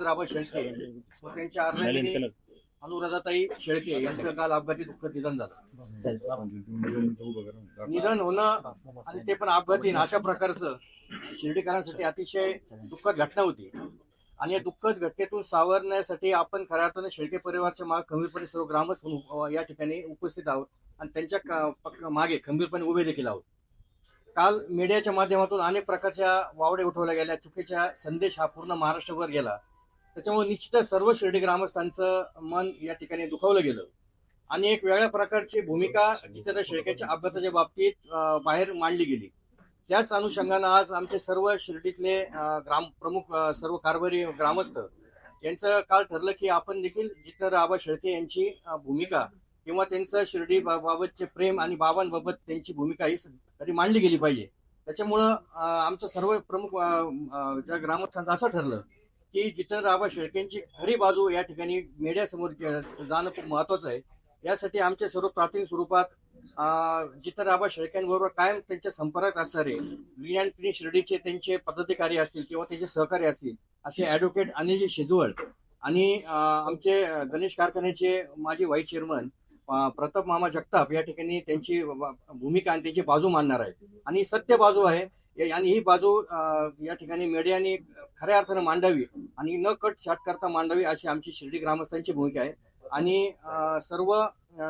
राबा शेळके व त्यांच्या अर्धांगिनी अनुराधाताई शेळके यांचं काल अपघाती दुःखद निधन झालं. निधन होणं आणि ते पण अपघाती अशा प्रकारचं शिर्डीकरांसाठी अतिशय दुःखद घटना होती. आणि या दुःखद घटनेतून सावरण्यासाठी आपण खऱ्या अर्थानं शेळके परिवारच्या मागे खंबीरपणे सर्व ग्रामस्थ या ठिकाणी उपस्थित आहोत आणि त्यांच्या मागे खंबीरपणे उभे देखील आहोत. काल मीडियाच्या माध्यमातून अनेक प्रकारच्या वावड्या उठवल्या गेल्या, चुकीचा संदेश हा पूर्ण महाराष्ट्रभर गेला. त्याच्यामुळे निश्चितच सर्व शिर्डी ग्रामस्थांचं मन या ठिकाणी दुखावलं गेलं आणि एक वेगळ्या प्रकारची भूमिका जितेंद्र शेळकेच्या अपघाताच्या बाबतीत बाहेर मांडली गेली. त्याच अनुषंगानं आज आमचे सर्व शिर्डीतले ग्राम प्रमुख सर्व कारभारी ग्रामस्थ यांचं काल ठरलं की आपण देखील जितेंद्र आबा शेळके यांची भूमिका किंवा त्यांचं शिर्डी बाबतचे प्रेम आणि बाबांबाबत त्यांची भूमिका ही तरी मांडली गेली पाहिजे. त्याच्यामुळं आमचं सर्व प्रमुख ज्या ग्रामस्थांचं असं ठरलं की जितेंद्र आबा शेळकेंची खरी बाजू या ठिकाणी मीडियासमोर जाणं खूप महत्वाचं आहे. यासाठी आमचे सर्व प्राथमिक स्वरूपात जितेंद्र आबा शेळकेंबरोबर कायम त्यांच्या संपर्कात असणारे लियांड शिर्डीचे त्यांचे पदाधिकारी असतील किंवा त्यांचे सहकारी असतील असे ॲडव्होकेट अनिलजी शिजवळ आणि आमचे गणेश कारखान्याचे माजी व्हाईस चेअरमन प्रताप मामा जगताप या ठिकाणी त्यांची भूमिका आणि त्यांची बाजू मांडणार आहे आणि सत्य बाजू आहे आणि ही बाजू या ठिकाणी मीडियाने खऱ्या अर्थानं मांडावी आणि न कट छाट करता मांडावी अशी आमची शिर्डी ग्रामस्थांची भूमिका आहे. आणि सर्व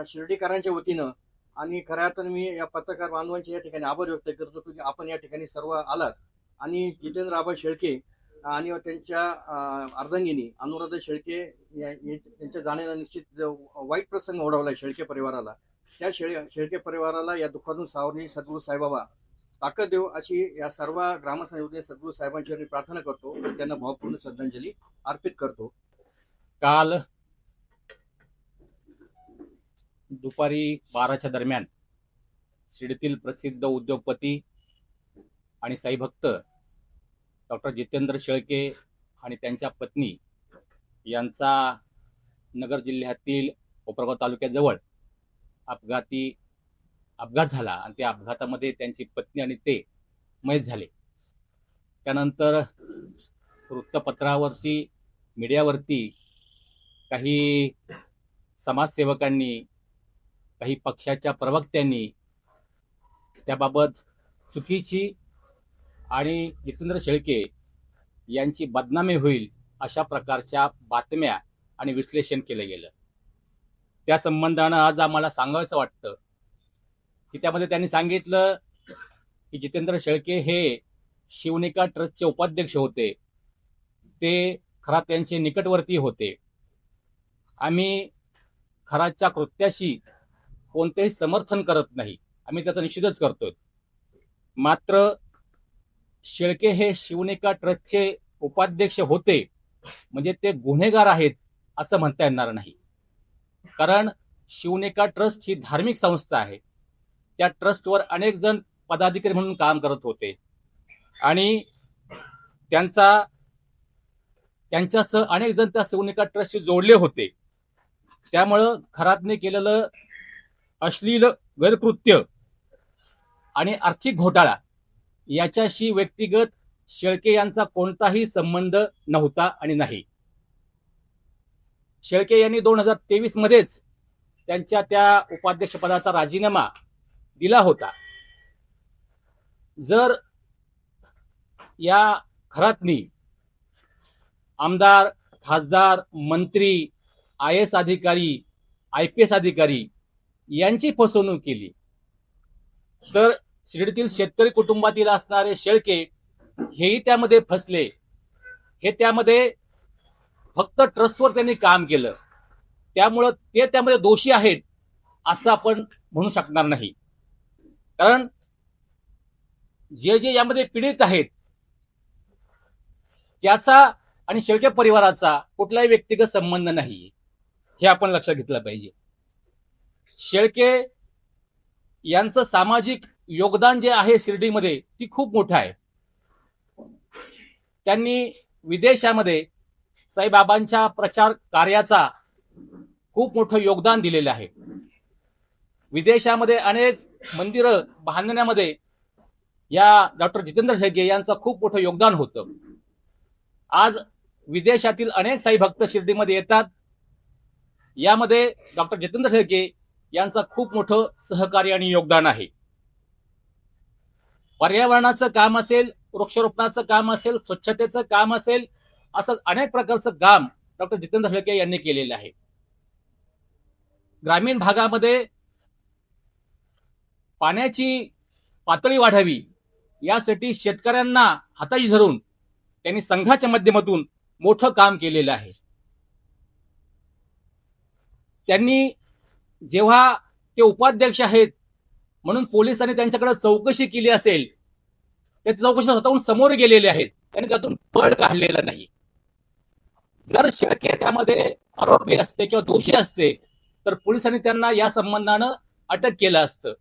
शिर्डीकरांच्या वतीनं आणि खऱ्या अर्थानं मी या पत्रकार बांधवांचे या ठिकाणी आभार व्यक्त करतो की आपण या ठिकाणी सर्व आलात आणि जितेंद्र आबा शेळके आणि त्यांच्या अर्धांगिनी अनुराधा शेळके यांच्या जाण्याला निश्चित वाईट प्रसंग ओढवलाय शेळके परिवाराला. त्या शेळके परिवाराला या दुःखातून सावरणी सद्गुरू साईबाबा ताकद देऊ अशी या सर्व ग्रामस्थांच्या सद्गुरू साहेबांची प्रार्थना करतो आणि त्यांना भावपूर्ण श्रद्धांजली अर्पित करतो. काल दुपारी 12च्या दरम्यान शिर्डीतील प्रसिद्ध उद्योगपती आणि साईभक्त डॉक्टर जितेंद्र शेळके आणि त्यांच्या पत्नी यांचा नगर जिल्ह्यातील कोपरगाव तालुक्याजवळ अपघात झाला आणि त्या अपघातामध्ये त्यांची पत्नी आणि ते मयत झाले. त्यानंतर वृत्तपत्रावरती मीडियावरती काही समाजसेवकांनी काही पक्षाच्या प्रवक्त्यांनी त्याबाबत चुकीची आणि जितेंद्र शेळके यांची बदनामी होईल अशा प्रकारच्या बातम्या आणि विश्लेषण केलं गेलं. त्या संबंधानं आज आम्हाला सांगायचं वाटतं की त्यामध्ये त्यांनी सांगितलं की जितेंद्र शेळके हे शिवनिका ट्रस्टचे उपाध्यक्ष होते, ते खरा त्यांचे निकटवर्ती होते. आम्ही खराच्या कृत्याशी कोणतेही समर्थन करत नाही, आम्ही त्याचा निषेधच करतोय. मात्र शेळके हे शिवनिका ट्रस्टचे उपाध्यक्ष होते म्हणजे ते गुन्हेगार आहेत असं म्हणता येणार नाही. कारण शिवनिका ट्रस्ट ही धार्मिक संस्था आहे. त्या ट्रस्टवर अनेक जण पदाधिकारी म्हणून काम करत होते आणि त्यांच्यासह अनेक जण त्या शिवनिका ट्रस्टशी जोडले होते. त्यामुळं खरातने केलेलं अश्लील गैरकृत्य आणि आर्थिक घोटाळा याच्याशी व्यक्तिगत शेळके यांचा कोणताही संबंध नव्हता आणि नाही. शेळके यांनी 2023 मध्येच त्यांच्या त्या उपाध्यक्षपदाचा राजीनामा दिला होता. जर या खरातनी आमदार, खासदार, मंत्री, IAS अधिकारी, IPS अधिकारी यांची फसवणूक केली तर शिर्डीतील शेतकरी कुटुंबातील असणारे शेळके हेही त्यामध्ये फसले. हे त्यामध्ये फक्त ट्रस्टवर त्यांनी काम केलं, त्यामुळं ते त्यामध्ये दोषी आहेत असं आपण म्हणू शकणार नाही. कारण जे यामध्ये पीडित आहेत त्याचा आणि शेळके परिवाराचा कुठलाही व्यक्तिगत संबंध नाही, हे आपण लक्षात घेतलं पाहिजे. शेळके यांचं सामाजिक योगदान जे आहे शिर्डीमध्ये ती खूप मोठं आहे. त्यांनी विदेशामध्ये साईबाबांच्या प्रचार कार्याचा खूप मोठं योगदान दिलेलं आहे. विदेशामध्ये अनेक मंदिरं बांधण्यामध्ये या डॉक्टर जितेंद्र शेळके यांचं खूप मोठं योगदान होतं. आज विदेशातील अनेक साई भक्त शिर्डीमध्ये येतात. यामध्ये डॉक्टर जितेंद्र शेळके यांचं खूप मोठं सहकार्य आणि योगदान आहे. पर्यावरणाचं काम असेल, वृक्षारोपणाचं काम असेल, स्वच्छतेचं काम असेल, असं अनेक प्रकारचं काम डॉक्टर जितेंद्र शेळके यांनी केलेलं आहे. ग्रामीण भागामध्ये पाण्याची पातळी वाढावी यासाठी शेतकऱ्यांना हाताशी धरून त्यांनी संघाच्या माध्यमातून मोठं काम केलेलं आहे. त्यांनी जेव्हा ते उपाध्यक्ष आहेत म्हणून पोलिसांनी त्यांच्याकडे चौकशी केली असेल, ते चौकशी स्वतःहून समोर गेलेले आहेत. त्यांनी त्यातून पळ काढलेला नाही. जर शेळके त्यामध्ये आरोपी असते किंवा दोषी असते तर पोलिसांनी त्यांना या संबंधानं अटक केलं असतं.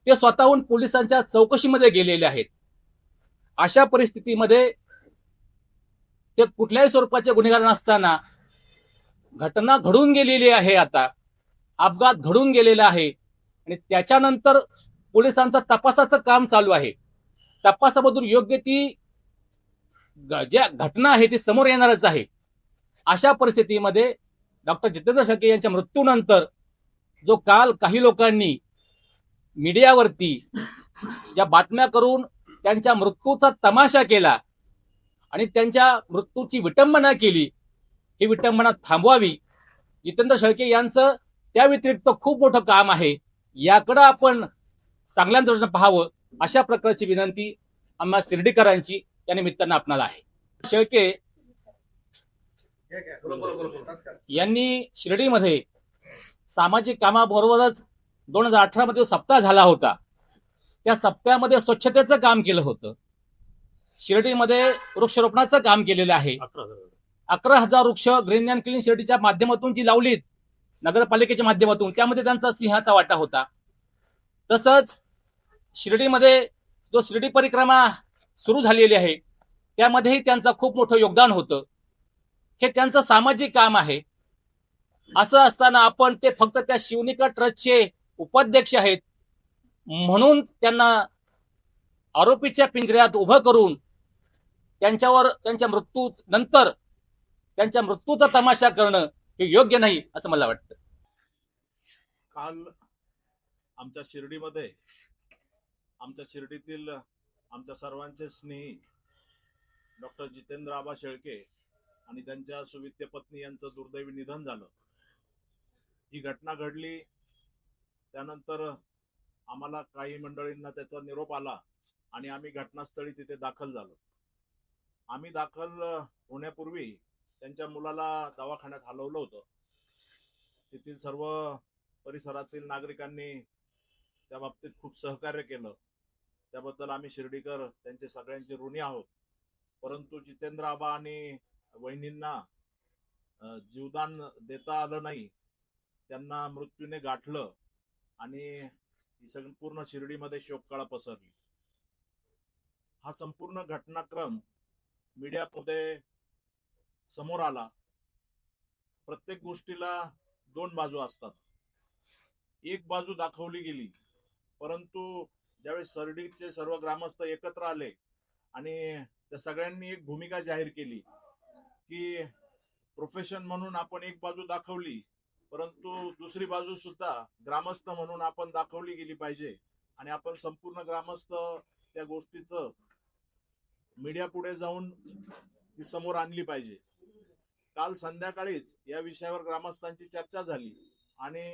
ते स्वतःहून पोलिसांच्या चौकशीमध्ये गेलेले आहेत. अशा परिस्थितीमध्ये ते कुठल्याही स्वरूपाचे गुन्हेगार नसताना घटना घडून गेलेली आहे, आता अपघात घडून गेलेला आहे आणि त्याच्यानंतर पोलिसांचं तपासाचं काम चालू आहे. तपासामधून योग्य ती ज्या घटना आहे ती समोर येणारच आहे. अशा परिस्थितीमध्ये डॉक्टर जितेंद्र शेळके यांच्या मृत्यूनंतर जो काल काही लोकांनी मीडियावरती ज्या बातम्या करून त्यांच्या मृत्यूचा तमाशा केला आणि त्यांच्या मृत्यूची विटंबना केली, ही विटंबना थांबवावी. जितेंद्र शेळके यांचं त्या व्यतिरिक्त खूप मोठं काम आहे, याकडे आपण चांगल्या दृष्टीने पाहावं, अशा प्रकारची विनंती आम्हा शिर्डीकरांची या निमित्तानं आपणाला आहे. शेळके यांनी शिर्डीमध्ये सामाजिक कामाबरोबरच 2018 मध्ये सप्ताह झाला होता, त्या सप्ताहामध्ये स्वच्छतेचं काम केलं होतं. शिर्डीमध्ये वृक्षारोपणाचं काम केलेलं आहे. 11,000 वृक्ष ग्रीन अँड क्लीन शिर्डीच्या माध्यमातून जी लावलीत, नगरपालिकेच्या माध्यमातून, त्यामध्ये त्यांचा सिंहाचा वाटा होता. तसंच शिर्डीमध्ये जो शिर्डी परिक्रमा सुरू झालेली आहे त्यामध्येही त्यांचं खूप मोठं योगदान होतं. हे त्यांचं सामाजिक काम आहे. असं असताना आपण ते फक्त त्या शिवनिका ट्रस्टचे उपाध्यक्ष आहेत म्हणून त्यांना आरोपीच्या पिंजऱ्यात उभं करून त्यांच्यावर त्यांच्या मृत्यूनंतर त्यांच्या मृत्यूचा तमाशा करणं हे योग्य नाही असं मला वाटतं. काल आमच्या शिर्डीमध्ये आमच्या शिर्डीतील आमच्या सर्वांचे स्नेही डॉक्टर जितेंद्र आबा शेळके आणि त्यांच्या सुविद्य पत्नी यांचं दुर्दैवी निधन झालं. ही घटना घडली त्यानंतर आम्हाला काही मंडळींना त्याचा निरोप आला आणि आम्ही घटनास्थळी तिथे दाखल झालो. आम्ही दाखल होण्यापूर्वी त्यांच्या मुलाला दवाखान्यात हलवलं होतं. तेथील सर्व परिसरातील नागरिकांनी त्या बाबतीत खूप सहकार्य केलं, त्याबद्दल आम्ही शिर्डीकर त्यांचे सगळ्यांचे ऋणी आहोत. परंतु जितेंद्र आबा आणि वहिनींना जीवदान देता आलं नाही, त्यांना मृत्यूने गाठलं आणि ही संपूर्ण शिर्डीमध्ये शोककळा पसरली. हा संपूर्ण घटनाक्रम मीडियामध्ये समोर आला. प्रत्येक गोष्टीला दोन बाजू असतात. एक बाजू दाखवली गेली, परंतु ज्यावेळेस शिर्डीचे सर्व ग्रामस्थ एकत्र आले आणि त्या सगळ्यांनी एक भूमिका जाहीर केली की प्रोफेशन म्हणून आपण एक बाजू दाखवली, परंतु दुसरी बाजू सुद्धा ग्रामस्थ म्हणून आपण दाखवली गेली पाहिजे आणि आपण संपूर्ण ग्रामस्थ त्या गोष्टीचं मीडिया पुढे जाऊन ती समोर आणली पाहिजे. काल संध्याकाळीच या विषयावर ग्रामस्थांची चर्चा झाली आणि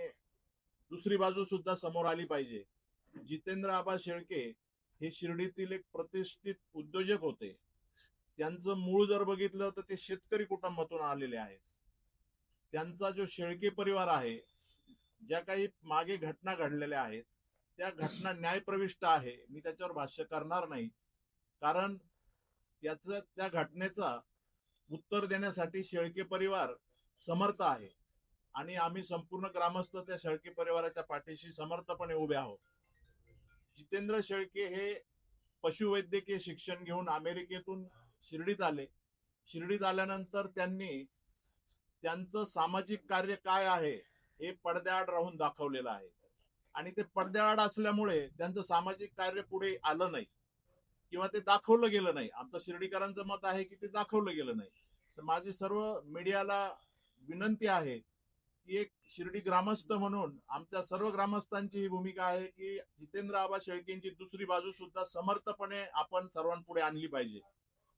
दुसरी बाजू सुद्धा समोर आली पाहिजे. जितेंद्र आबा शेळके हे शिर्डीतील एक प्रतिष्ठित उद्योजक होते. त्यांचं मूळ जर बघितलं तर ते शेतकरी कुटुंबातून आलेले आहेत. त्यांचा जो शेळके परिवार आहे, ज्या काही मागे घटना घडलेल्या आहेत त्या घटना न्यायप्रविष्ट आहे. मी त्याच्यावर भाष्य करणार नाही, कारण त्या घटनेचा उत्तर देण्यासाठी शेळके परिवार समर्थ आहे आणि आम्ही संपूर्ण ग्रामस्थ त्या शेळके परिवाराच्या पाठीशी समर्थपणे उभे आहोत. जितेंद्र शेळके हे पशुवैद्यकीय शिक्षण घेऊन अमेरिकेतून शिर्डीत आले. शिर्डीत आल्यानंतर त्यांनी त्यांचं सामाजिक कार्य काय आहे हे पडद्याआड राहून दाखवलेलं आहे आणि ते पडद्याआड असल्यामुळे त्यांचं सामाजिक कार्य पुढे आलं नाही किंवा ते दाखवलं गेलं नाही. आमचं शिर्डीकरांचं मत आहे की ते दाखवलं गेलं नाही. तर माझी सर्व मीडियाला विनंती आहे की एक शिर्डी ग्रामस्थ म्हणून आमच्या सर्व ग्रामस्थांची ही भूमिका आहे की जितेंद्र आबा शेळकेंची दुसरी बाजू सुद्धा समर्थपणे आपण सर्वांपुढे आणली पाहिजे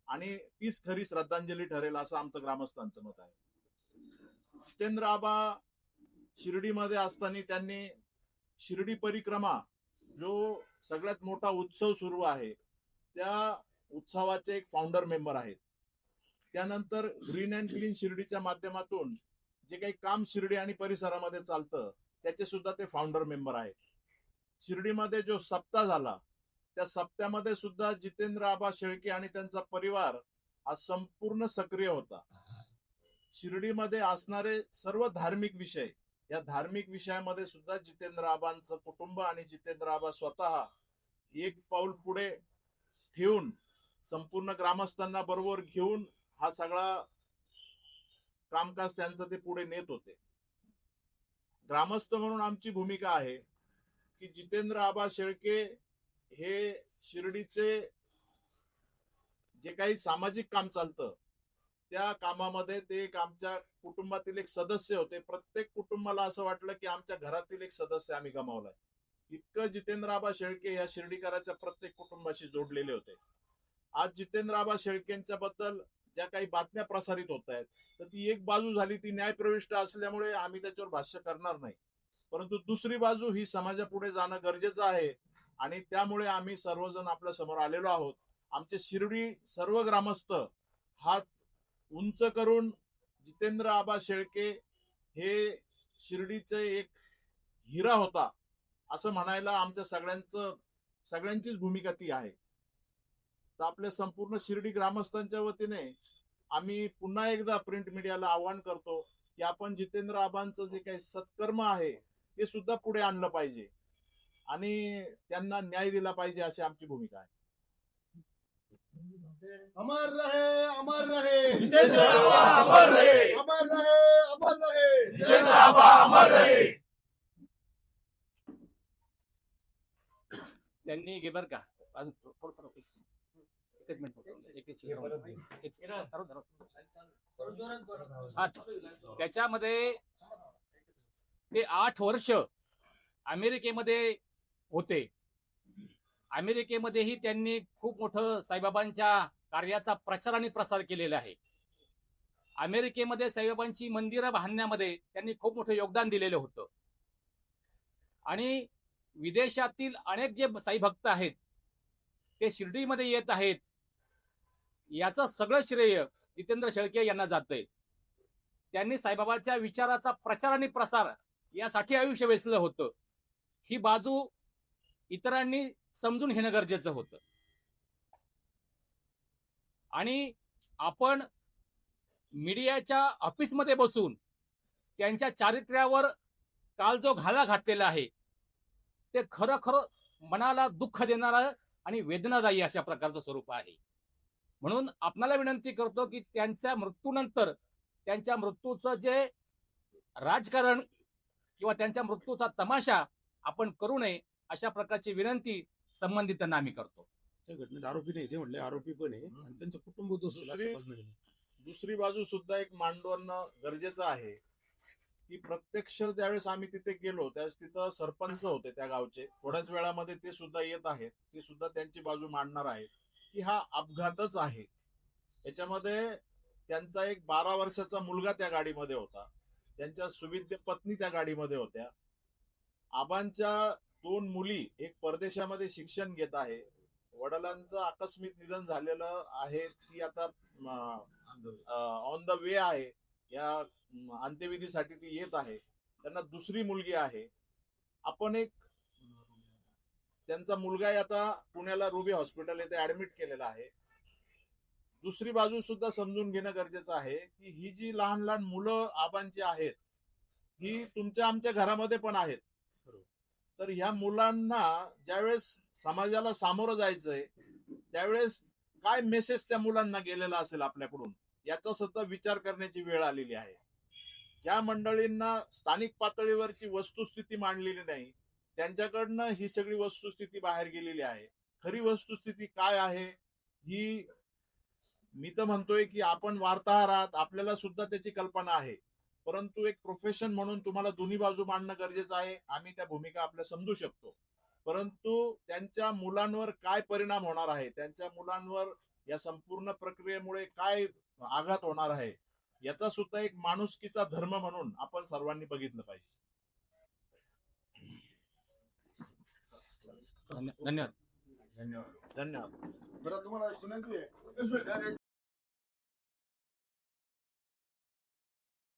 आणि तीच खरी श्रद्धांजली ठरेल असं आमचं ग्रामस्थांचं मत आहे. जितेंद्र आबा शिर्डीमध्ये असताना त्यांनी शिर्डी परिक्रमा जो सगळ्यात मोठा उत्सव सुरू आहे त्या उत्सवाचे एक फाउंडर मेंबर आहेत. त्यानंतर ग्रीन अँड क्लीन शिर्डीच्या माध्यमातून जे काही काम शिर्डी आणि परिसरामध्ये चालतं त्याचे सुद्धा ते फाउंडर मेंबर आहेत. शिर्डीमध्ये जो सप्ताह झाला त्या सप्त्यामध्ये सुद्धा जितेंद्र आबा शेळके आणि त्यांचा परिवार हा संपूर्ण सक्रिय होता. शिर्डीमध्ये असणारे सर्व धार्मिक विषय या धार्मिक विषयामध्ये सुद्धा जितेंद्र आबांचं कुटुंब आणि जितेंद्र आबा स्वतः एक पाऊल पुढे ठेवून संपूर्ण ग्रामस्थांना बरोबर घेऊन हा सगळा कामकाज त्यांचं ते पुढे नेत होते. ग्रामस्थ म्हणून आमची भूमिका आहे की जितेंद्र आबा शेळके हे शिर्डीचे जे काही सामाजिक काम चालतं त्या कामामध्ये ते एक आमच्या कुटुंबातील एक सदस्य होते. प्रत्येक कुटुंबाला असं वाटलं की आमच्या घरातील एक सदस्य आम्ही गमावलाय. इतकं जितेंद्र आबा शेळके या शिर्डीकराच्या प्रत्येक कुटुंबाशी जोडलेले होते. आज जितेंद्र आबा शेळकेंच्या बद्दल ज्या काही बातम्या प्रसारित होत आहेत तर ती एक बाजू झाली ती न्यायप्रविष्ट असल्यामुळे आम्ही त्याच्यावर भाष्य करणार नाही, परंतु दुसरी बाजू ही समाजापुढे जाणं गरजेचं आहे आणि त्यामुळे आम्ही सर्वजण आपल्या समोर आलेलो आहोत. आमचे शिर्डी सर्व ग्रामस्थ हात उंच करून जितेंद्र आबा शेळके हे शिर्डीचे एक हिरा होता असं म्हणायला आमच्या सगळ्यांचीच भूमिका ती आहे. तर आपल्या संपूर्ण शिर्डी ग्रामस्थांच्या वतीने आम्ही पुन्हा एकदा प्रिंट मीडियाला आवाहन करतो की आपण जितेंद्र आबांचं जे काही सत्कर्म आहे ते सुद्धा पुढे आणलं पाहिजे आणि त्यांना न्याय दिला पाहिजे अशी आमची भूमिका आहे. अमर रहे, अमर रहे जितेंद्र आबा अमर रहे, अमर रहे, अमर रहे जितेंद्र आबा अमर रहे. त्यांनी घे बर का एकच मिनिट त्याच्यामध्ये ते 8 वर्ष अमेरिकेमध्ये होते. अमेरिकेमध्येही त्यांनी खूप मोठं साईबाबांच्या कार्याचा प्रचार आणि प्रसार केलेला आहे. अमेरिकेमध्ये साईबाबांची मंदिरं बांधण्यामध्ये त्यांनी खूप मोठं योगदान दिलेलं होतं आणि विदेशातील अनेक जे साई भक्त आहेत ते शिर्डीमध्ये येत आहेत याचं सगळं श्रेय जितेंद्र शेळके यांना जातंय. त्यांनी साईबाबाच्या विचाराचा प्रचार आणि प्रसार यासाठी आयुष्य वेचलं होतं. ही बाजू इतरांनी समजून घेणं गरजेचं होतं आणि आपण मीडियाच्या ऑफिसमध्ये बसून त्यांच्या चारित्र्यावर काल जो घाला घातलेला आहे ते खरं खरं मनाला दुःख देणारं आणि वेदनादायी अशा प्रकारचं स्वरूप आहे. म्हणून आपणाला विनंती करतो की त्यांच्या मृत्यूनंतर त्यांच्या मृत्यूचं जे राजकारण किंवा त्यांच्या मृत्यूचा तमाशा आपण करू नये अशा प्रकारची विनंती संबंधितांना आम्ही करतो. त्या घटनेत आरोपी नाही ते म्हणले आरोपी पण आहे आणि त्यांचं कुटुंब दुसरी बाजू सुद्धा एक मांडवणं गरजेचं आहे की प्रत्यक्ष ज्यावेळेस आम्ही तिथे गेलो त्यावेळेस तिथं सरपंच होते त्या गावचे. थोड्याच वेळामध्ये ते सुद्धा येत आहेत, ते सुद्धा त्यांची बाजू मांडणार आहेत की हा अपघातच आहे. याच्यामध्ये त्यांचा एक 12 वर्षाचा मुलगा त्या गाडीमध्ये होता, त्यांच्या सुविद्य पत्नी त्या गाडीमध्ये होत्या. आबांच्या 2 मुली एक परदेशामध्ये शिक्षण घेत आहे. वडिलांचं आकस्मिक निधन झालेलं आहे, ती आता ऑन द वे आहे, या अंत्यविधीसाठी ती येत आहे. त्यांना दुसरी मुलगी आहे. आपण एक त्यांचा मुलगा आता पुण्याला रुबी हॉस्पिटल येथे ऍडमिट केलेला आहे. दुसरी बाजू सुद्धा समजून घेणं गरजेचं आहे की ही जी लहान लहान मुलं आबांची आहेत ही तुमच्या आमच्या घरामध्ये पण आहेत. तर ह्या मुलांना ज्यावेळेस समाजाला सामोरं जायचंय त्यावेळेस काय मेसेज त्या मुलांना गेलेला असेल आपल्याकडून याचा सुद्धा विचार करण्याची वेळ आलेली आहे. ज्या मंडळींना स्थानिक पातळीवरची वस्तुस्थिती मांडलेली नाही त्यांच्याकडनं ही सगळी वस्तुस्थिती बाहेर गेलेली आहे. खरी वस्तुस्थिती काय आहे ही मी तर म्हणतोय की आपण वार्ताहर आहात, आपल्याला सुद्धा त्याची कल्पना आहे, परंतु एक प्रोफेशन म्हणून तुम्हाला दोन्ही बाजू मांडणं गरजेचं आहे. आम्ही त्या भूमिका आपल्या समजू शकतो, परंतु त्यांच्या मुलांवर काय परिणाम होणार आहे, त्यांच्या मुलांवर या संपूर्ण प्रक्रियेमुळे काय आघात होणार आहे, याचा सुद्धा एक माणुसकीचा धर्म म्हणून आपण सर्वांनी बघितलं पाहिजे. धन्यवाद. धन्यवाद. बरं तुम्हाला विनंती आहे